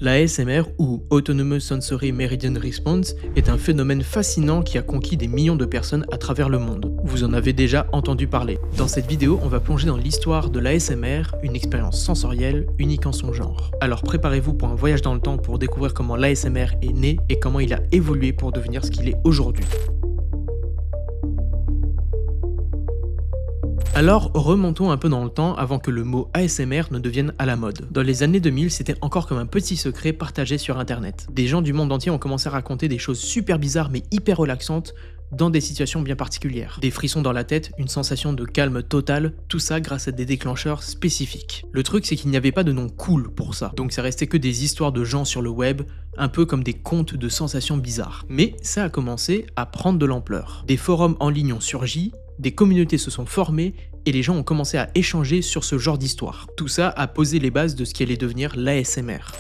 La ASMR ou Autonomous Sensory Meridian Response est un phénomène fascinant qui a conquis des millions de personnes à travers le monde. Vous en avez déjà entendu parler. Dans cette vidéo, on va plonger dans l'histoire de l'ASMR, une expérience sensorielle unique en son genre. Alors préparez-vous pour un voyage dans le temps pour découvrir comment l'ASMR est né et comment il a évolué pour devenir ce qu'il est aujourd'hui. Alors remontons un peu dans le temps avant que le mot ASMR ne devienne à la mode. Dans les années 2000, c'était encore comme un petit secret partagé sur internet. Des gens du monde entier ont commencé à raconter des choses super bizarres mais hyper relaxantes dans des situations bien particulières. Des frissons dans la tête, une sensation de calme total, tout ça grâce à des déclencheurs spécifiques. Le truc c'est qu'il n'y avait pas de nom cool pour ça, donc ça restait que des histoires de gens sur le web, un peu comme des contes de sensations bizarres. Mais ça a commencé à prendre de l'ampleur. Des forums en ligne ont surgi, des communautés se sont formées et les gens ont commencé à échanger sur ce genre d'histoire. Tout ça a posé les bases de ce qui allait devenir l'ASMR.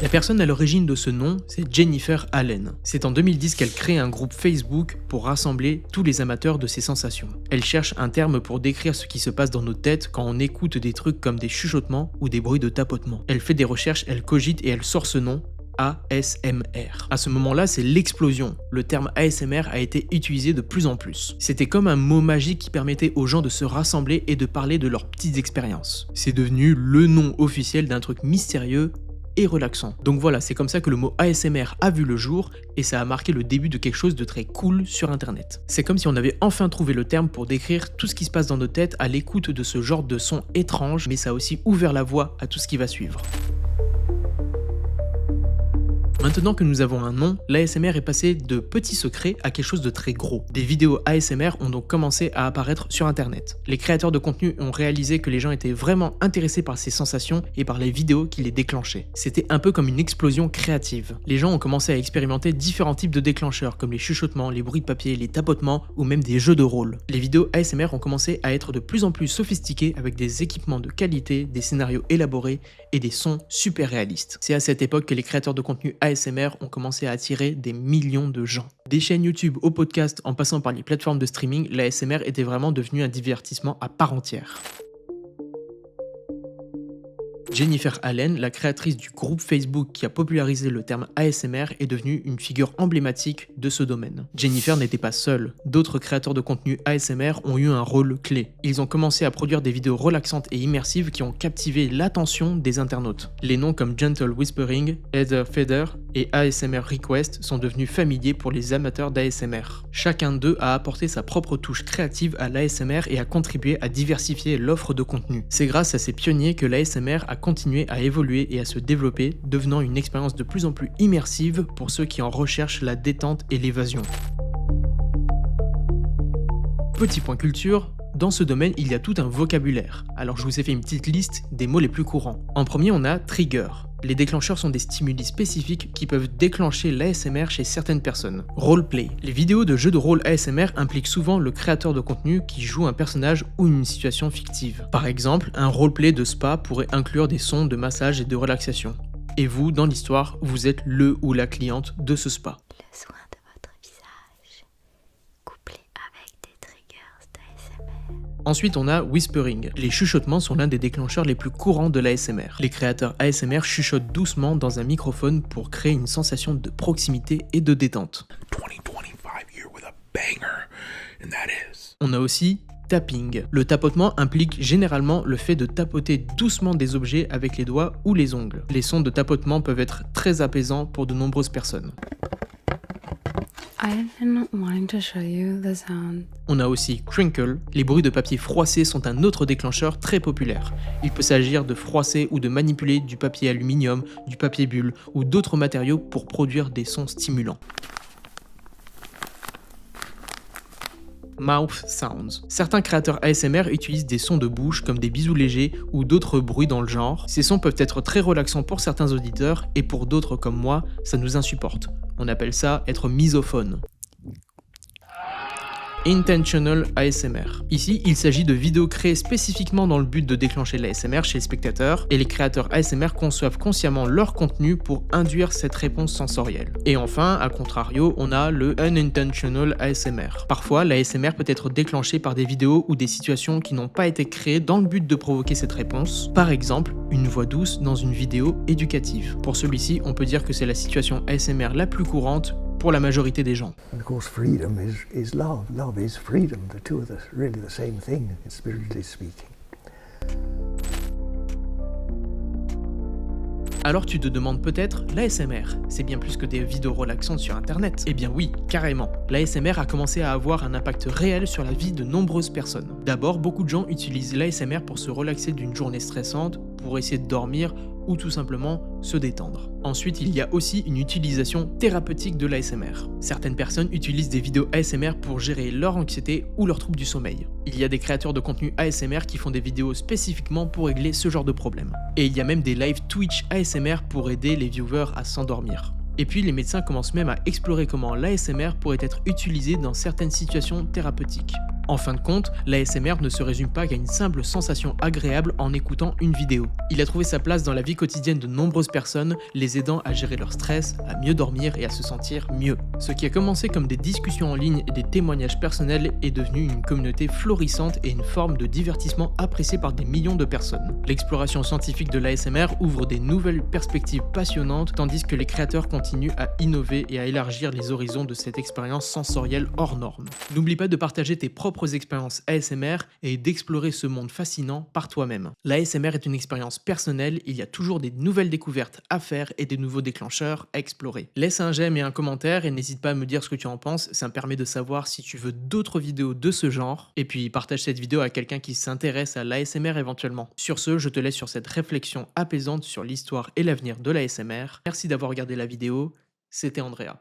La personne à l'origine de ce nom, c'est Jennifer Allen. C'est en 2010 qu'elle crée un groupe Facebook pour rassembler tous les amateurs de ces sensations. Elle cherche un terme pour décrire ce qui se passe dans nos têtes quand on écoute des trucs comme des chuchotements ou des bruits de tapotement. Elle fait des recherches, elle cogite et elle sort ce nom, ASMR. À ce moment-là, c'est l'explosion. Le terme ASMR a été utilisé de plus en plus. C'était comme un mot magique qui permettait aux gens de se rassembler et de parler de leurs petites expériences. C'est devenu le nom officiel d'un truc mystérieux et relaxant. Donc voilà, c'est comme ça que le mot ASMR a vu le jour et ça a marqué le début de quelque chose de très cool sur internet. C'est comme si on avait enfin trouvé le terme pour décrire tout ce qui se passe dans nos têtes à l'écoute de ce genre de son étrange, mais ça a aussi ouvert la voie à tout ce qui va suivre. Maintenant que nous avons un nom, l'ASMR est passé de petits secrets à quelque chose de très gros. Des vidéos ASMR ont donc commencé à apparaître sur internet. Les créateurs de contenu ont réalisé que les gens étaient vraiment intéressés par ces sensations et par les vidéos qui les déclenchaient. C'était un peu comme une explosion créative. Les gens ont commencé à expérimenter différents types de déclencheurs comme les chuchotements, les bruits de papier, les tapotements ou même des jeux de rôle. Les vidéos ASMR ont commencé à être de plus en plus sophistiquées avec des équipements de qualité, des scénarios élaborés et des sons super réalistes. C'est à cette époque que les créateurs de contenu ASMR ont commencé à attirer des millions de gens. Des chaînes YouTube au podcast en passant par les plateformes de streaming, l'ASMR était vraiment devenu un divertissement à part entière. Jennifer Allen, la créatrice du groupe Facebook qui a popularisé le terme ASMR, est devenue une figure emblématique de ce domaine. Jennifer n'était pas seule. D'autres créateurs de contenu ASMR ont eu un rôle clé. Ils ont commencé à produire des vidéos relaxantes et immersives qui ont captivé l'attention des internautes. Les noms comme Gentle Whispering, Heather Feder et ASMR Request sont devenus familiers pour les amateurs d'ASMR. Chacun d'eux a apporté sa propre touche créative à l'ASMR et a contribué à diversifier l'offre de contenu. C'est grâce à ces pionniers que l'ASMR a continué à évoluer et à se développer, devenant une expérience de plus en plus immersive pour ceux qui en recherchent la détente et l'évasion. Petit point culture, dans ce domaine, il y a tout un vocabulaire. Alors je vous ai fait une petite liste des mots les plus courants. En premier, on a trigger. Les déclencheurs sont des stimuli spécifiques qui peuvent déclencher l'ASMR chez certaines personnes. Roleplay. Les vidéos de jeux de rôle ASMR impliquent souvent le créateur de contenu qui joue un personnage ou une situation fictive. Par exemple, un roleplay de spa pourrait inclure des sons de massage et de relaxation. Et vous, dans l'histoire, vous êtes le ou la cliente de ce spa. Le soin de votre visage, couplé avec des triggers d'ASMR. Ensuite, on a whispering. Les chuchotements sont l'un des déclencheurs les plus courants de l'ASMR. Les créateurs ASMR chuchotent doucement dans un microphone pour créer une sensation de proximité et de détente. 2025 year with a banger, and that is. On a aussi tapping. Le tapotement implique généralement le fait de tapoter doucement des objets avec les doigts ou les ongles. Les sons de tapotement peuvent être très apaisants pour de nombreuses personnes. I've been wanting to show you the sound. On a aussi crinkle. Les bruits de papier froissé sont un autre déclencheur très populaire. Il peut s'agir de froisser ou de manipuler du papier aluminium, du papier bulle ou d'autres matériaux pour produire des sons stimulants. Mouth sounds. Certains créateurs ASMR utilisent des sons de bouche comme des bisous légers ou d'autres bruits dans le genre. Ces sons peuvent être très relaxants pour certains auditeurs et pour d'autres comme moi, ça nous insupporte. On appelle ça être misophone. Intentional ASMR. Ici, il s'agit de vidéos créées spécifiquement dans le but de déclencher l'ASMR chez les spectateurs, et les créateurs ASMR conçoivent consciemment leur contenu pour induire cette réponse sensorielle. Et enfin, à contrario, on a le Unintentional ASMR. Parfois, l'ASMR peut être déclenché par des vidéos ou des situations qui n'ont pas été créées dans le but de provoquer cette réponse. Par exemple, une voix douce dans une vidéo éducative. Pour celui-ci, on peut dire que c'est la situation ASMR la plus courante pour la majorité des gens. And of course, freedom is love. Love is freedom. The two are really the same thing, spiritually speaking. Alors tu te demandes peut-être, l'ASMR, c'est bien plus que des vidéos relaxantes sur internet. Eh bien oui, carrément. L'ASMR a commencé à avoir un impact réel sur la vie de nombreuses personnes. D'abord, beaucoup de gens utilisent l'ASMR pour se relaxer d'une journée stressante, pour essayer de dormir ou tout simplement se détendre. Ensuite, il y a aussi une utilisation thérapeutique de l'ASMR. Certaines personnes utilisent des vidéos ASMR pour gérer leur anxiété ou leurs troubles du sommeil. Il y a des créateurs de contenu ASMR qui font des vidéos spécifiquement pour régler ce genre de problème. Et il y a même des live Twitch ASMR pour aider les viewers à s'endormir. Et puis les médecins commencent même à explorer comment l'ASMR pourrait être utilisé dans certaines situations thérapeutiques. En fin de compte, l'ASMR ne se résume pas qu'à une simple sensation agréable en écoutant une vidéo. Il a trouvé sa place dans la vie quotidienne de nombreuses personnes, les aidant à gérer leur stress, à mieux dormir et à se sentir mieux. Ce qui a commencé comme des discussions en ligne et des témoignages personnels est devenu une communauté florissante et une forme de divertissement appréciée par des millions de personnes. L'exploration scientifique de l'ASMR ouvre des nouvelles perspectives passionnantes, tandis que les créateurs continuent à innover et à élargir les horizons de cette expérience sensorielle hors norme. N'oublie pas de partager tes propres expériences ASMR et d'explorer ce monde fascinant par toi-même. L'ASMR est une expérience personnelle, il y a toujours des nouvelles découvertes à faire et des nouveaux déclencheurs à explorer. Laisse un j'aime et un commentaire et n'hésite pas à me dire ce que tu en penses, ça me permet de savoir si tu veux d'autres vidéos de ce genre. Et puis partage cette vidéo à quelqu'un qui s'intéresse à l'ASMR éventuellement. Sur ce, je te laisse sur cette réflexion apaisante sur l'histoire et l'avenir de l'ASMR. Merci d'avoir regardé la vidéo, c'était Andrea.